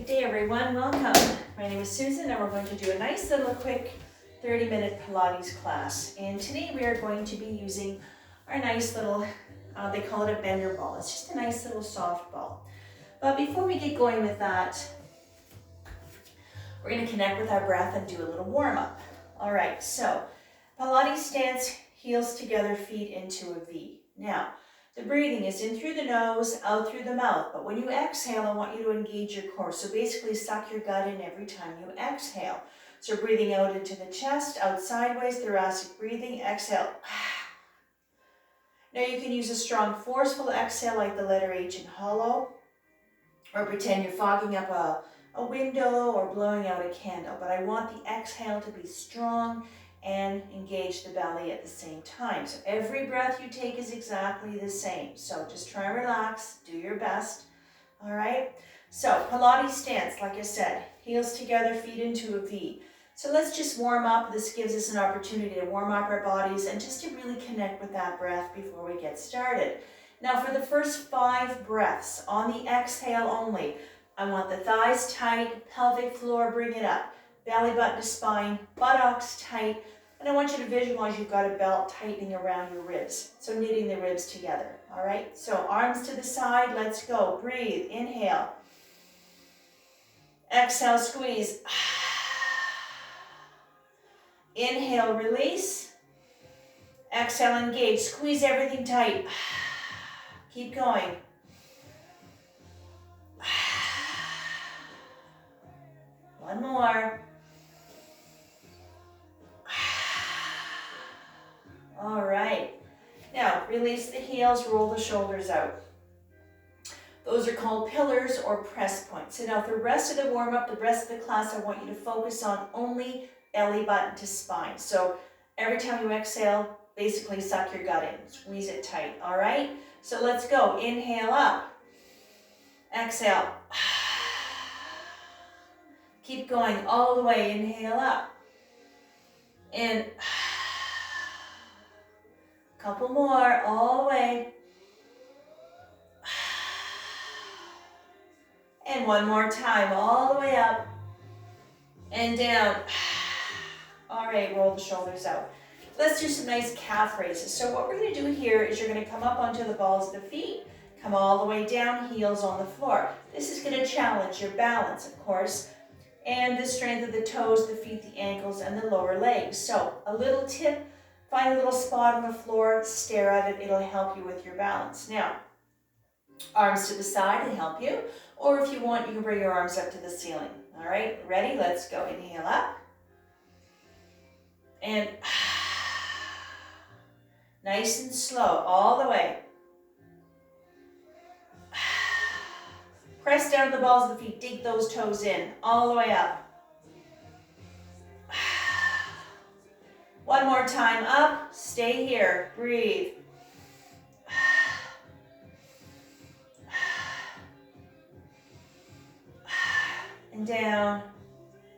Good day everyone, welcome. My name is Susan and we're going to do a nice little quick 30-minute Pilates class. And today we are going to be using our nice little, they call it a bender ball. It's just a nice little soft ball. But before we get going with that, we're going to connect with our breath and do a little warm up. All right, so Pilates stance, heels together, feet into a V. Now, the breathing is in through the nose, out through the mouth. But when you exhale, I want you to engage your core. So basically suck your gut in every time you exhale. So breathing out into the chest, out sideways, thoracic breathing, exhale. Now you can use a strong, forceful exhale like the letter H in hollow, or pretend you're fogging up a window or blowing out a candle. But I want the exhale to be strong and engage the belly at the same time. So every breath you take is exactly the same. So just try and relax, do your best. All right? So Pilates stance, like I said, heels together, feet into a V. So let's just warm up. This gives us an opportunity to warm up our bodies and just to really connect with that breath before we get started. Now for the first 5 breaths, on the exhale only, I want the thighs tight, pelvic floor, bring it up. Belly button to spine, buttocks tight, and I want you to visualize you've got a belt tightening around your ribs. So knitting the ribs together, all right? So arms to the side, let's go. Breathe, inhale. Exhale, squeeze. Inhale, release. Exhale, engage. Squeeze everything tight. Keep going. One more. All right. Now, release the heels, roll the shoulders out. Those are called pillars or press points. So now for the rest of the warm-up, the rest of the class, I want you to focus on only belly button to spine. So every time you exhale, basically suck your gut in. Squeeze it tight, all right? So let's go. Inhale up. Exhale. Keep going all the way. Inhale up. And couple more, all the way. And one more time, all the way up and down. All right, roll the shoulders out. Let's do some nice calf raises. So what we're going to do here is you're going to come up onto the balls of the feet, come all the way down, heels on the floor. This is going to challenge your balance, of course, and the strength of the toes, the feet, the ankles, and the lower legs. So a little tip. Find a little spot on the floor, stare at it, it'll help you with your balance. Now, arms to the side to help you, or if you want, you can bring your arms up to the ceiling. All right, ready? Let's go. Inhale up. And nice and slow, all the way. Press down the balls of the feet, dig those toes in, all the way up. One more time, up, stay here, breathe. And down.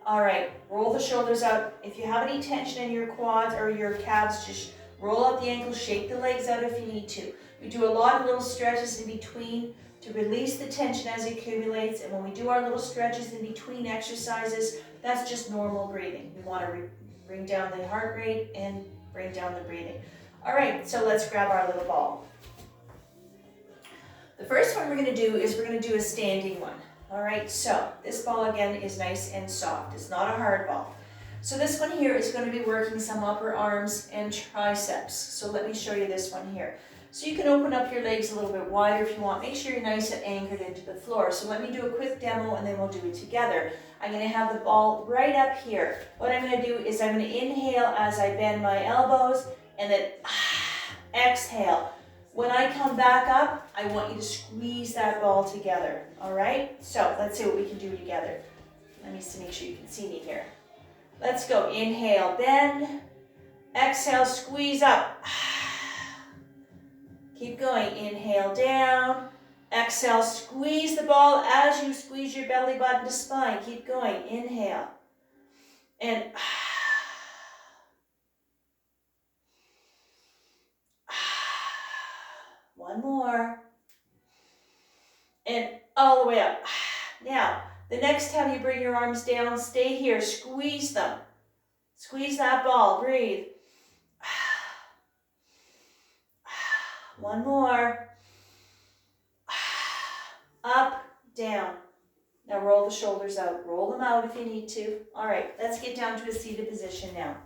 All right, roll the shoulders out. If you have any tension in your quads or your calves, just roll out the ankles, shake the legs out if you need to. We do a lot of little stretches in between to release the tension as it accumulates. And when we do our little stretches in between exercises, that's just normal breathing. We want to bring down the heart rate and bring down the breathing. All right, so let's grab our little ball. The first one we're going to do is we're going to do a standing one. All right, so this ball again is nice and soft. It's not a hard ball. So this one here is going to be working some upper arms and triceps. So let me show you this one here. So you can open up your legs a little bit wider if you want. Make sure you're nice and anchored into the floor. So let me do a quick demo and then we'll do it together. I'm going to have the ball right up here. What I'm going to do is I'm going to inhale as I bend my elbows and then exhale. When I come back up, I want you to squeeze that ball together. All right? So let's see what we can do together. Let me make sure you can see me here. Let's go. Inhale, bend. Exhale, squeeze up. Keep going. Inhale, down. Exhale, squeeze the ball as you squeeze your belly button to spine. Keep going. Inhale. And one more. And all the way up. Now, The next time you bring your arms down, stay here, squeeze them. Squeeze that ball, breathe. One more. Up, down. Now roll the shoulders out. Roll them out if you need to. All right, let's get down to a seated position now.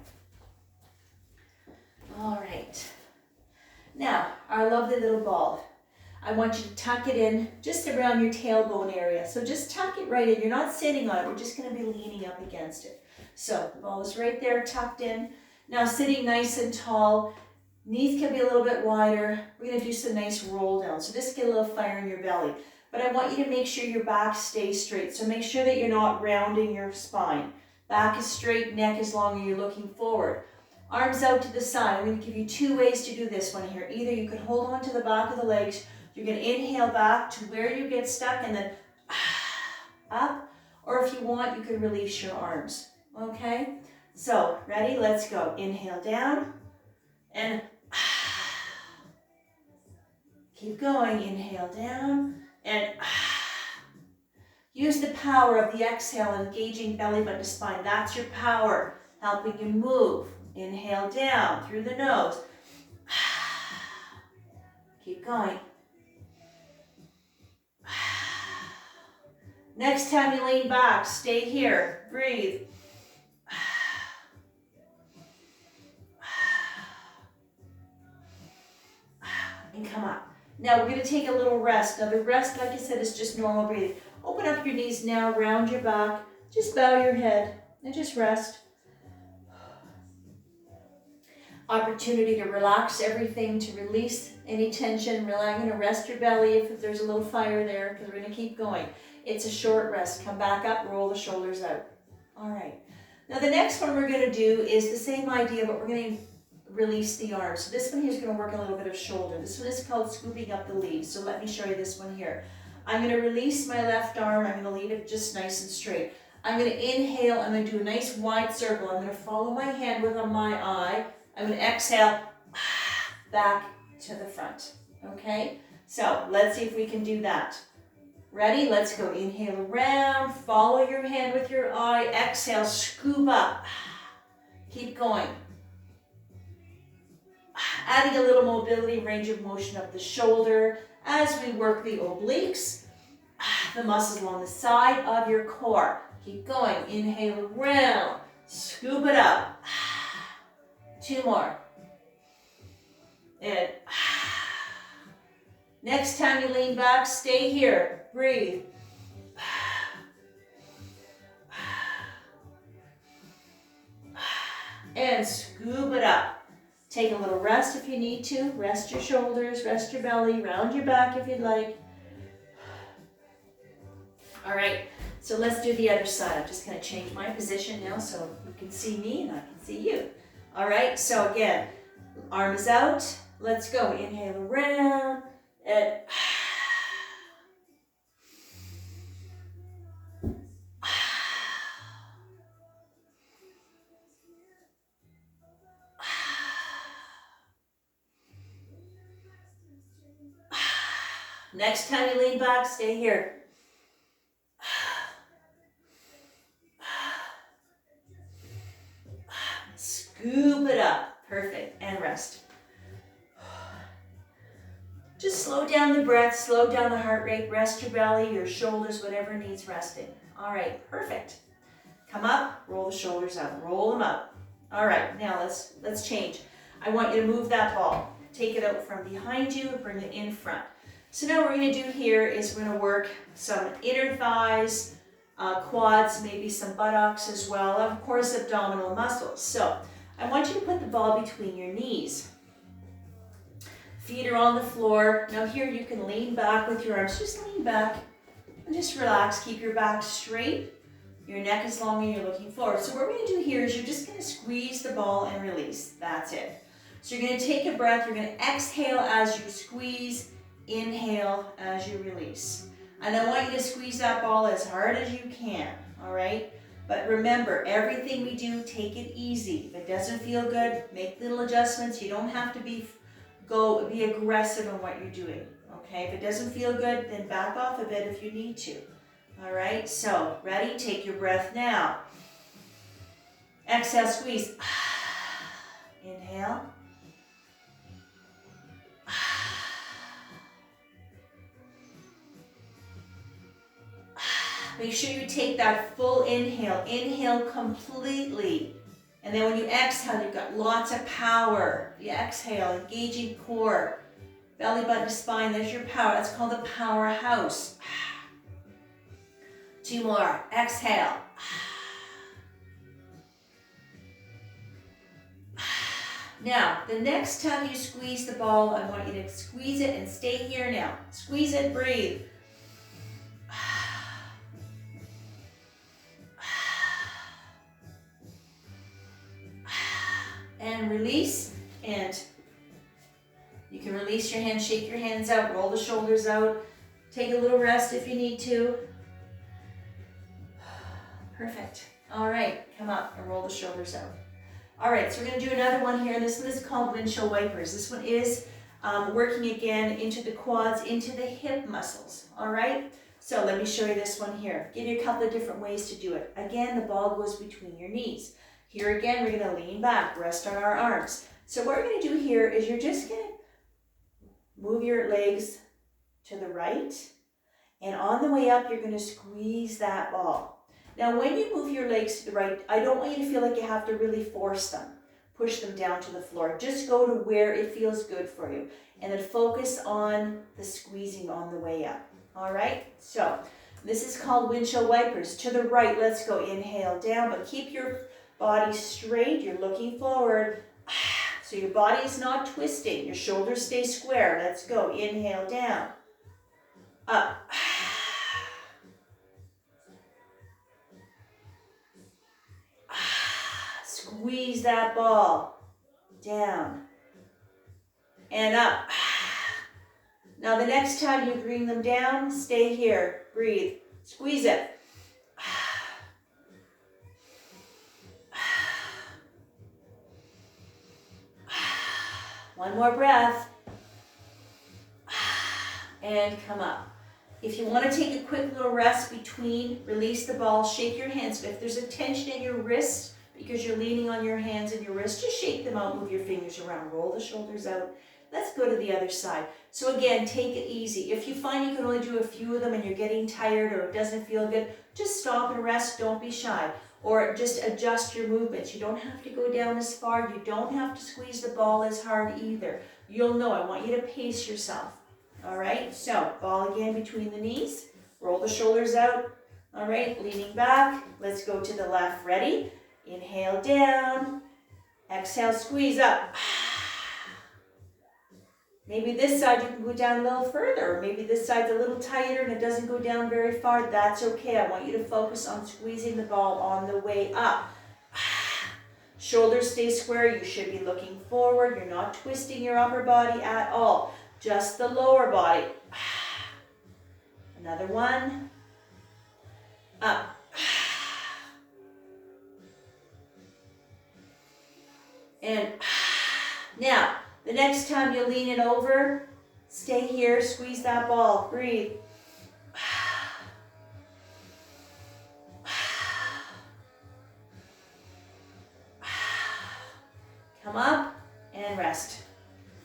All right. Now, our lovely little ball. I want you to tuck it in just around your tailbone area. So just tuck it right in. You're not sitting on it. We're just going to be leaning up against it. So the ball is right there tucked in. Now sitting nice and tall. Knees can be a little bit wider. We're going to do some nice roll down. So just get a little fire in your belly. But I want you to make sure your back stays straight. So make sure that you're not rounding your spine. Back is straight, neck is long, and you're looking forward. Arms out to the side. I'm going to give you two ways to do this one here. Either you can hold on to the back of the legs. You're going to inhale back to where you get stuck and then up. Or if you want, you can release your arms. Okay? So, ready? Let's go. Inhale down and keep going. Inhale down and use the power of the exhale, engaging belly button to spine. That's your power, helping you move. Inhale down through the nose. Keep going. Next time you lean back, stay here. Breathe. And come up. Now we're going to take a little rest. Now the rest, like I said, is just normal breathing. Open up your knees now, round your back. Just bow your head and just rest. Opportunity to relax everything, to release any tension. You're going to rest your belly if there's a little fire there, because we're going to keep going. It's a short rest. Come back up, roll the shoulders out. All right. Now the next one we're going to do is the same idea, but we're going to release the arms. So this one here is going to work a little bit of shoulder. This one is called scooping up the leaves. So let me show you this one here. I'm going to release my left arm. I'm going to leave it just nice and straight. I'm going to inhale. I'm going to do a nice wide circle. I'm going to follow my hand with my eye. I'm going to exhale back to the front. Okay? So let's see if we can do that. Ready? Let's go. Inhale around. Follow your hand with your eye. Exhale. Scoop up. Keep going. Adding a little mobility, range of motion up the shoulder as we work the obliques, the muscles along the side of your core. Keep going. Inhale around. Scoop it up. Two more. And next time you lean back, stay here. Breathe. And scoop it up. Take a little rest if you need to. Rest your shoulders, rest your belly, round your back if you'd like. All right, so let's do the other side. I'm just going to change my position now so you can see me and I can see you. All right, so again, arms out. Let's go. Inhale around and next time you lean back, stay here. Scoop it up. Perfect. And rest. Just slow down the breath, slow down the heart rate, rest your belly, your shoulders, whatever needs resting. All right, perfect. Come up, roll the shoulders out, roll them up. All right, now let's change. I want you to move that ball. Take it out from behind you, bring it in front. So now what we're going to do here is we're going to work some inner thighs, quads, maybe some buttocks as well, and of course abdominal muscles. So I want you to put the ball between your knees. Feet are on the floor. Now here you can lean back with your arms. Just lean back and just relax. Keep your back straight. Your neck is long and you're looking forward. So what we're going to do here is you're just going to squeeze the ball and release. That's it. So you're going to take a breath. You're going to exhale as you squeeze. Inhale as you release. And I want you to squeeze that ball as hard as you can. All right? But remember, everything we do, take it easy. If it doesn't feel good, make little adjustments. You don't have to be aggressive in what you're doing, okay? If it doesn't feel good, then back off a bit if you need to, All right, so ready? Take your breath now. Exhale, squeeze. Inhale. Make sure you take that full inhale. Inhale completely. And then when you exhale, you've got lots of power. You exhale, engaging core. Belly button to spine, there's your power. That's called the powerhouse. 2 more. Exhale. Now, the next time you squeeze the ball, I want you to squeeze it and stay here now. Squeeze it, breathe. And release, and you can release your hands, shake your hands out, roll the shoulders out, take a little rest if you need to. Perfect. All right, come up and roll the shoulders out. All right, so we're going to do another one here. This one is called Windshield Wipers. This one is working again into the quads, into the hip muscles. All right, so let me show you this one here. Give you a couple of different ways to do it. Again, the ball goes between your knees. Here again, we're going to lean back, rest on our arms. So what we're going to do here is you're just going to move your legs to the right, and on the way up, you're going to squeeze that ball. Now, when you move your legs to the right, I don't want you to feel like you have to really force them, push them down to the floor. Just go to where it feels good for you, and then focus on the squeezing on the way up. All right? So this is called Windshield Wipers. To the right, let's go. Inhale down, but keep your body straight, you're looking forward. So your body is not twisting. Your shoulders stay square. Let's go. Inhale down. Up. Squeeze that ball. Down. And up. Now the next time you bring them down, stay here. Breathe. Squeeze it. One more breath. And come up. If you want to take a quick little rest between, release the ball, shake your hands. If there's a tension in your wrists because you're leaning on your hands and your wrists, just shake them out, move your fingers around, roll the shoulders out. Let's go to the other side. So again, take it easy. If you find you can only do a few of them and you're getting tired or it doesn't feel good, just stop and rest. Don't be shy. Or just adjust your movements. You don't have to go down as far. You don't have to squeeze the ball as hard either. You'll know. I want you to pace yourself. All right? So, ball again between the knees. Roll the shoulders out. All right? Leaning back. Let's go to the left. Ready? Inhale down. Exhale, squeeze up. Maybe this side you can go down a little further, or maybe this side's a little tighter and it doesn't go down very far. That's okay. I want you to focus on squeezing the ball on the way up. Shoulders stay square. You should be looking forward. You're not twisting your upper body at all, just the lower body. Another one. Up. And now, the next time you lean it over, stay here, squeeze that ball, breathe. Come up and rest.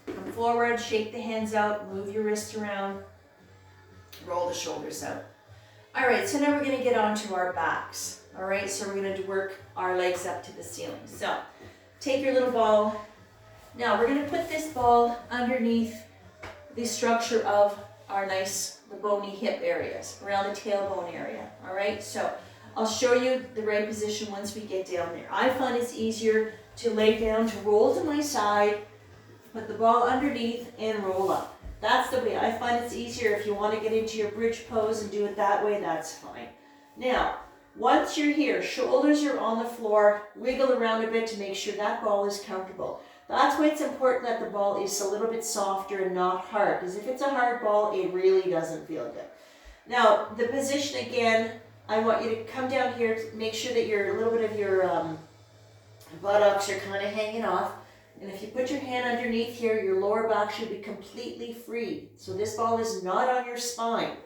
Come forward, shake the hands out, move your wrists around, roll the shoulders out. All right, so now we're going to get onto our backs. All right, so we're going to work our legs up to the ceiling. So take your little ball. Now we're going to put this ball underneath the structure of our nice, the bony hip areas, around the tailbone area. All right, so I'll show you the right position once we get down there. I find it's easier to lay down, to roll to my side, put the ball underneath and roll up. That's the way I find it's easier. If you want to get into your bridge pose and do it that way, that's fine. Now, once you're here, shoulders are on the floor, wiggle around a bit to make sure that ball is comfortable. That's why it's important that the ball is a little bit softer and not hard, because if it's a hard ball, it really doesn't feel good. Now, the position again, I want you to come down here, to make sure that a little bit of your buttocks are kind of hanging off. And if you put your hand underneath here, your lower back should be completely free. So this ball is not on your spine.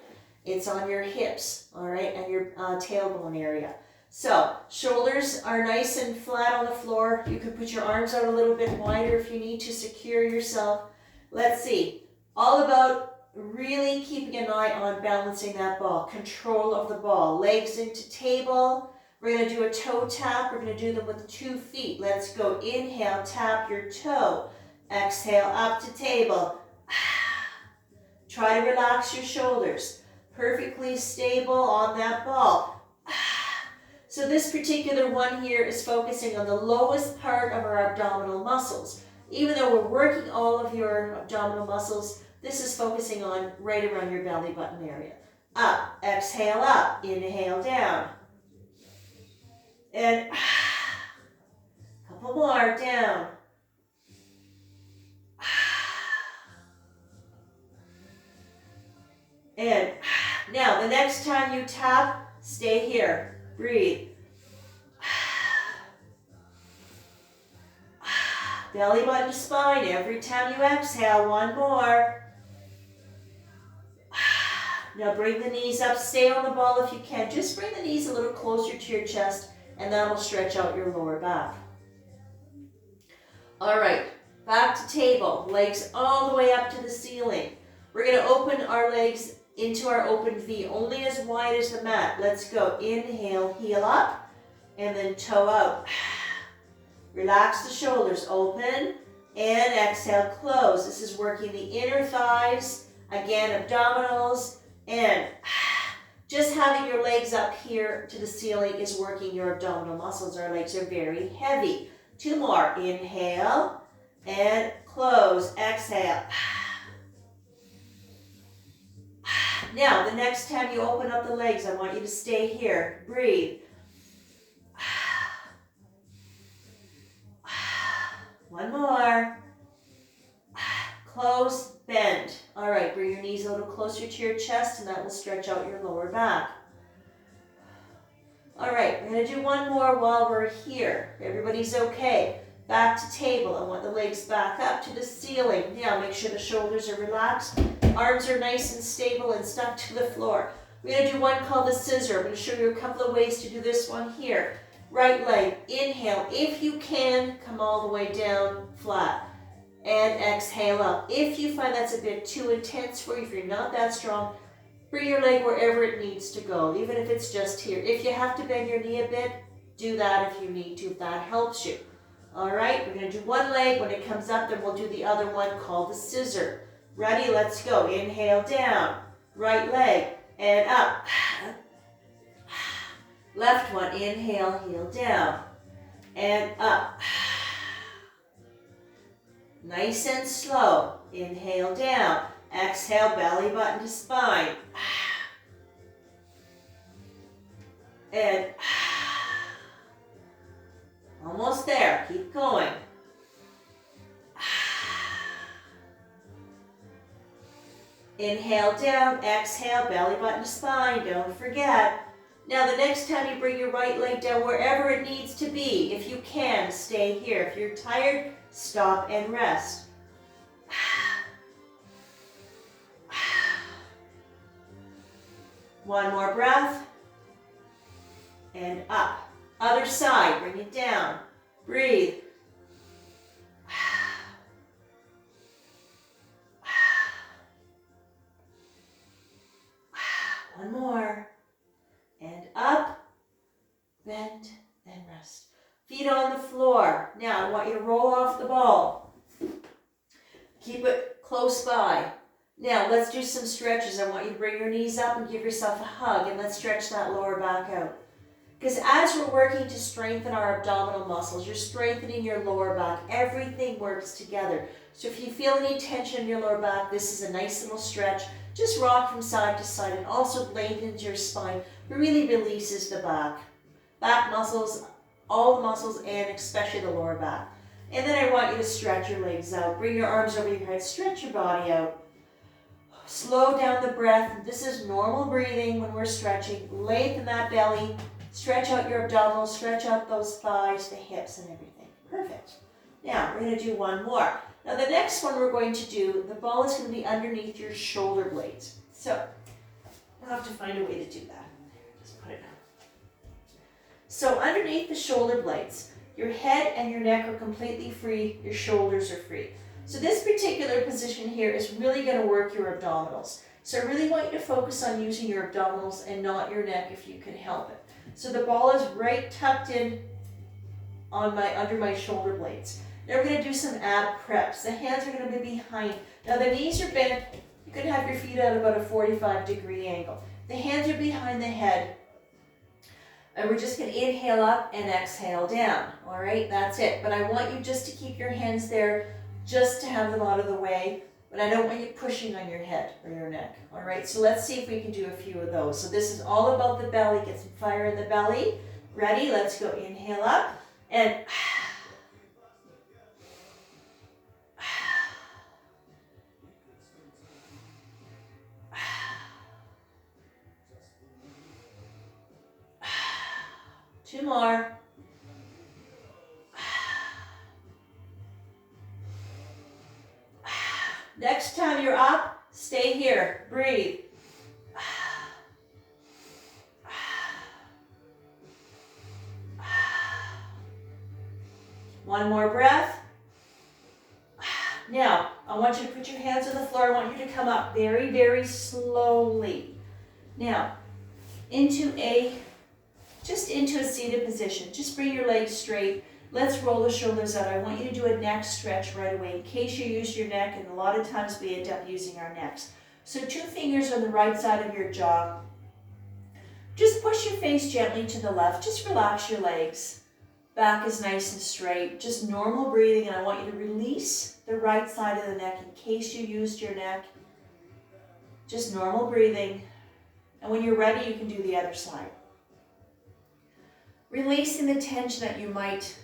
It's on your hips, all right, and your tailbone area. So shoulders are nice and flat on the floor. You can put your arms out a little bit wider if you need to secure yourself. Let's see. All about really keeping an eye on balancing that ball, control of the ball. Legs into table. We're going to do a toe tap. We're going to do them with 2 feet. Let's go. Inhale, tap your toe. Exhale, up to table. Try to relax your shoulders. Perfectly stable on that ball. So this particular one here is focusing on the lowest part of our abdominal muscles. Even though we're working all of your abdominal muscles, this is focusing on right around your belly button area. Up, exhale up, inhale down. And a couple more, down. And now the next time you tap, stay here. Breathe. Belly button to spine. Every time you exhale, 1 more. Now bring the knees up. Stay on the ball if you can. Just bring the knees a little closer to your chest, and that will stretch out your lower back. All right, back to table. Legs all the way up to the ceiling. We're going to open our legs into our open V, only as wide as the mat. Let's go. Inhale, heel up, and then toe out. Relax the shoulders, open, and exhale, close. This is working the inner thighs, again, abdominals, and just having your legs up here to the ceiling is working your abdominal muscles. Our legs are very heavy. 2 more. Inhale, and close. Exhale. Now, the next time you open up the legs, I want you to stay here. Breathe. 1 more. Close, bend. All right, bring your knees a little closer to your chest, and that will stretch out your lower back. All right, we're going to do 1 more while we're here. Everybody's okay. Back to table. I want the legs back up to the ceiling. Now, make sure the shoulders are relaxed. Arms are nice and stable and stuck to the floor. We're going to do one called the scissor. I'm going to show you a couple of ways to do this one here. Right leg, inhale. If you can, come all the way down flat. And exhale up. If you find that's a bit too intense for you, if you're not that strong, bring your leg wherever it needs to go, even if it's just here. If you have to bend your knee a bit, do that if you need to, if that helps you. All right, we're going to do 1 leg. When it comes up, then we'll do the other one called the scissor. Ready? Let's go. Inhale down. Right leg and up. Left one. Inhale, heel down and up. Nice and slow. Inhale down. Exhale, belly button to spine. And almost there. Keep going. Inhale down, exhale, belly button to spine, don't forget. Now the next time you bring your right leg down wherever it needs to be, if you can, stay here. If you're tired, stop and rest. One more breath. And up. Other side, bring it down. Breathe. One more. And up, bend, and rest. Feet on the floor. Now I want you to roll off the ball. Keep it close by. Now let's do some stretches. I want you to bring your knees up and give yourself a hug, and let's stretch that lower back out. Because as we're working to strengthen our abdominal muscles, you're strengthening your lower back. Everything works together. So if you feel any tension in your lower back, this is a nice little stretch. Just rock from side to side and also lengthens your spine. It really releases the back. Back muscles, all the muscles, and especially the lower back. And then I want you to stretch your legs out. Bring your arms over your head. Stretch your body out. Slow down the breath. This is normal breathing when we're stretching. Lengthen that belly. Stretch out your abdominals. Stretch out those thighs, the hips, and everything. Perfect. Now, we're going to do one more. Now, the next one we're going to do, the ball is going to be underneath your shoulder blades. So, We'll have to find a way to do that. Just put it down. So underneath the shoulder blades, your head and your neck are completely free, your shoulders are free. So this particular position here is really going to work your abdominals. So I really want you to focus on using your abdominals and not your neck if you can help it. So the ball is right tucked in on under my shoulder blades. Now we're going to do some ab preps. The hands are going to be behind. Now the knees are bent. You can have your feet at about a 45-degree angle. The hands are behind the head. And we're just going to inhale up and exhale down. All right, that's it. But I want you just to keep your hands there, just to have them out of the way. But I don't want you pushing on your head or your neck. All right, so let's see if we can do a few of those. So this is all about the belly. Get some fire in the belly. Ready? Let's go. Inhale up and... Two more. Next time you're up, stay here. Breathe. One more breath. Now, I want you to put your hands on the floor. I want you to come up very, very slowly. Now, just into a seated position. Just bring your legs straight. Let's roll the shoulders out. I want you to do a neck stretch right away in case you use your neck, and a lot of times we end up using our necks. So 2 fingers on the right side of your jaw. Just push your face gently to the left. Just relax your legs. Back is nice and straight. Just normal breathing, and I want you to release the right side of the neck in case you used your neck. Just normal breathing. And when you're ready, you can do the other side. Releasing the tension that you might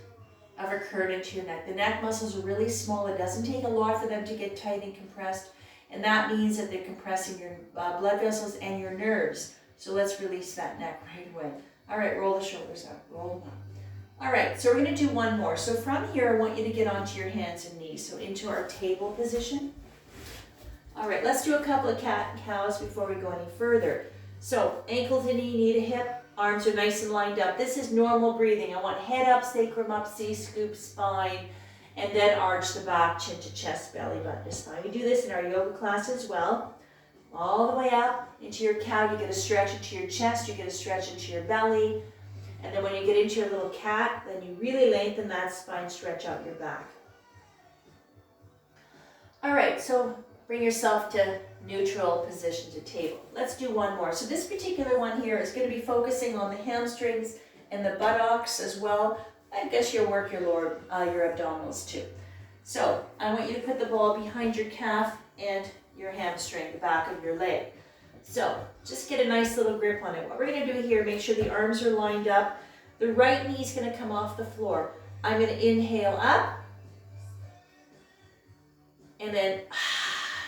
have occurred into your neck. The neck muscles are really small. It doesn't take a lot for them to get tight and compressed. And that means that they're compressing your blood vessels and your nerves. So let's release that neck right away. All right, roll the shoulders up. Roll them up. All right, so we're going to do one more. So from here, I want you to get onto your hands and knees. So into our table position. All right, let's do a couple of cat and cows before we go any further. So ankle to knee to hip. Arms are nice and lined up. This is normal breathing. I want head up, sacrum up, C-scoop, spine, and then arch the back, chin to chest, belly button to spine. We do this in our yoga class as well. All the way up into your cow, you get a stretch into your chest, you get a stretch into your belly. And then when you get into your little cat, then you really lengthen that spine, stretch out your back. All right, so bring yourself to neutral position to table. Let's do one more. So this particular one here is going to be focusing on the hamstrings and the buttocks as well. I guess you'll work your abdominals too. So I want you to put the ball behind your calf and your hamstring, the back of your leg. So just get a nice little grip on it. What we're going to do here, make sure the arms are lined up. The right knee is going to come off the floor. I'm going to inhale up and then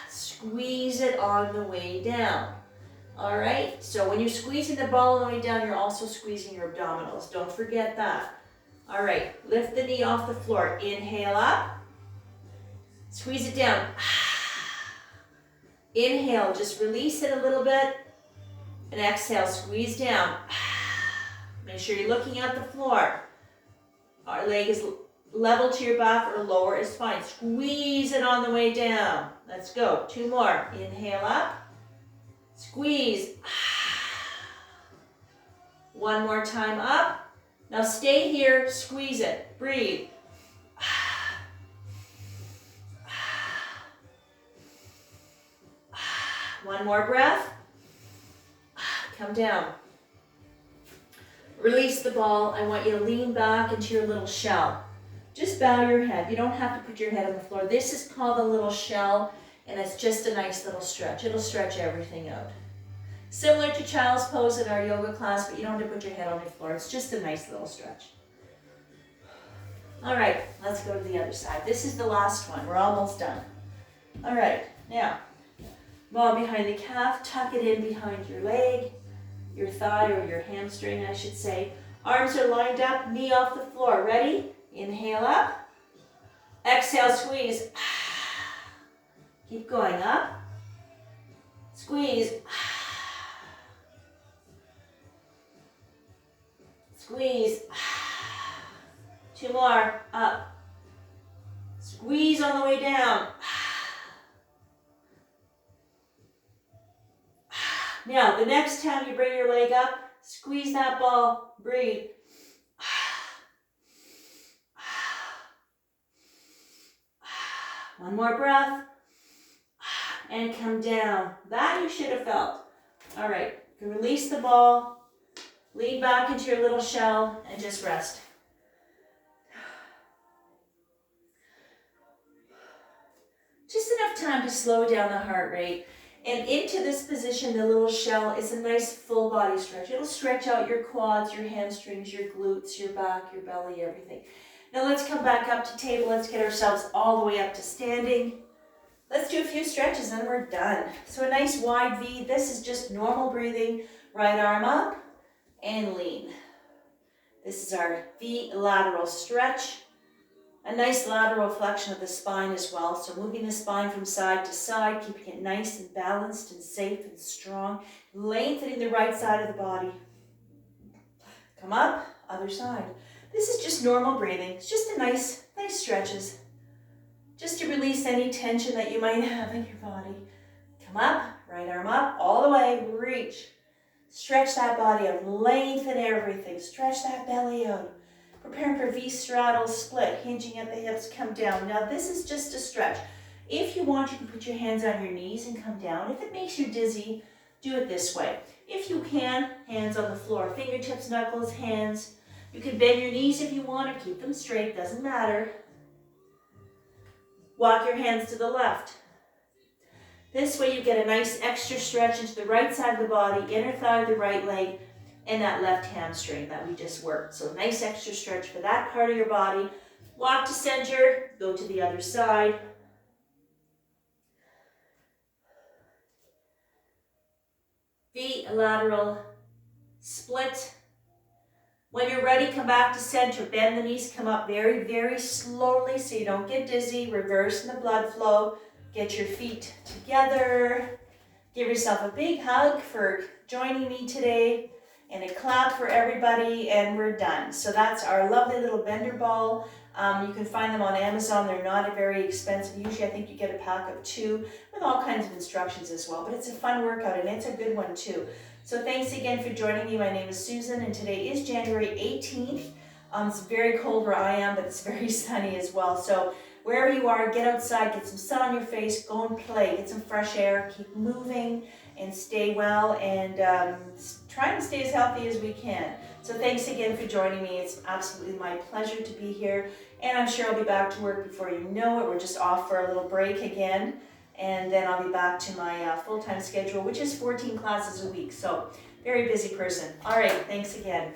squeeze it on the way down. All right, so when you're squeezing the ball on the way down, you're also squeezing your abdominals. Don't forget that. All right, lift the knee off the floor. Inhale up. Squeeze it down. Inhale, just release it a little bit. And exhale, squeeze down. Make sure you're looking at the floor. Our leg is level to your back or lower is fine. Squeeze it on the way down. Let's go. 2 more. Inhale up. Squeeze. 1 more time up. Now stay here. Squeeze it. Breathe. 1 more breath. Come down. Release the ball. I want you to lean back into your little shell. Just bow your head. You don't have to put your head on the floor. This is called a little shell, and it's just a nice little stretch. It'll stretch everything out. Similar to child's pose in our yoga class, but you don't have to put your head on the floor. It's just a nice little stretch. All right, let's go to the other side. This is the last one. We're almost done. All right, now, ball behind the calf. Tuck it in behind your leg, your thigh or your hamstring, I should say. Arms are lined up, knee off the floor. Ready? Inhale up. Exhale, squeeze. Keep going up. Squeeze. Squeeze. 2 more. Up. Squeeze on the way down. Now, the next time you bring your leg up, squeeze that ball. Breathe. One more breath. And come down. That you should have felt. All right. You can release the ball. Lean back into your little shell and just rest. Just enough time to slow down the heart rate. And into this position, the little shell is a nice full body stretch. It'll stretch out your quads, your hamstrings, your glutes, your back, your belly, everything. Now let's come back up to table. Let's get ourselves all the way up to standing. Let's do a few stretches and we're done. So a nice wide V. This is just normal breathing. Right arm up and lean. This is our V lateral stretch. A nice lateral flexion of the spine as well. So moving the spine from side to side, keeping it nice and balanced and safe and strong. Lengthening the right side of the body. Come up, other side. This is just normal breathing. It's just a nice stretches. Just to release any tension that you might have in your body. Come up, right arm up, all the way, reach. Stretch that body out, lengthen everything. Stretch that belly out. Preparing for V straddle split, hinging at the hips, come down. Now this is just a stretch. If you want, you can put your hands on your knees and come down. If it makes you dizzy, do it this way. If you can, hands on the floor, fingertips, knuckles, hands. You can bend your knees if you want or keep them straight, doesn't matter. Walk your hands to the left. This way you get a nice extra stretch into the right side of the body, inner thigh of the right leg, and that left hamstring that we just worked. So nice extra stretch for that part of your body. Walk to center, go to the other side. V lateral split. When you're ready, come back to center. Bend the knees, come up very, very slowly so you don't get dizzy. Reversing the blood flow. Get your feet together. Give yourself a big hug for joining me today. And a clap for everybody, and we're done. So that's our lovely little bender ball. You can find them on Amazon. They're not very expensive. Usually I think you get a pack of 2 with all kinds of instructions as well. But it's a fun workout, and it's a good one too. So thanks again for joining me. My name is Susan, and today is January 18th. It's very cold where I am, but it's very sunny as well. So wherever you are, get outside, get some sun on your face, go and play, get some fresh air, keep moving, and stay well, and try and stay as healthy as we can. So thanks again for joining me. It's absolutely my pleasure to be here, and I'm sure I'll be back to work before you know it. We're just off for a little break again, and then I'll be back to my full-time schedule, which is 14 classes a week. So very busy person. All right, thanks again.